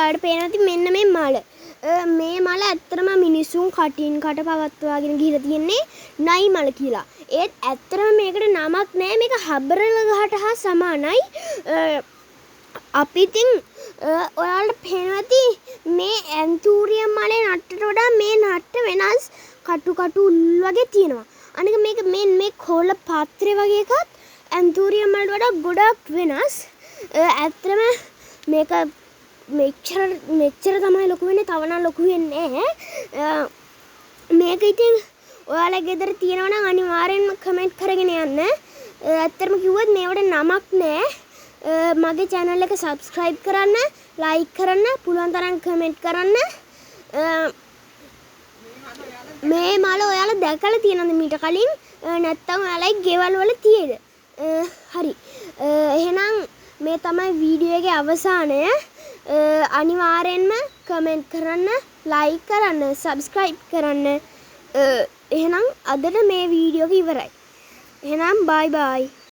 ආඩ පේනති මෙන්න මේ මල. මේ මල ඇත්තටම මිනිසුන් කටින් කට පවත්වාගෙන ගිහලා තියෙන්නේ නයි මල කියලා. ඒත් ඇත්තටම මේකට නමක් නෑ. මේක හබරල ගහට හා සමානයි. අපි ඉතින් ඔයාලට පේනති මේ ඇන්තූරියම් මලේ නට්ටට වඩා මේ නට්ට වෙනස් කටු උල් වගේ තියෙනවා. අනික මේක මේ කොළ පාත්‍රය වගේ එකත් ඇන්තූරියම් වලට වඩා ගොඩක් වෙනස්. ඇත්තටම මේක මෙච්චර තමයි ලොකු වෙන්නේ. තව නම් ලොකු වෙන්නේ නැහැ. මේක ඉතින් ඔයාලා ගෙදර තියෙනවා නම් අනිවාර්යෙන්ම කමෙන්ට් කරගෙන යන්න. ඇත්තටම කිව්වොත් මේවට නමක් නැහැ. මගේ channel එක subscribe කරන්න, like කරන්න, පුළුවන් තරම් කමෙන්ට් කරන්න. මේ මල ඔයාලා දැකලා තියෙනවද මීට කලින්? නැත්නම් ඔයාලයි ගෙවල් වල තියෙද? හරි. එහෙනම් මේ තමයි වීඩියෝ එකේ අවසානය. අනිවාර්යෙන්ම කමෙන්ට් කරන්න, like කරන්න, subscribe කරන්න. එහෙනම් අදට මේ වීඩියෝ එක ඉවරයි. එහෙනම් bye bye.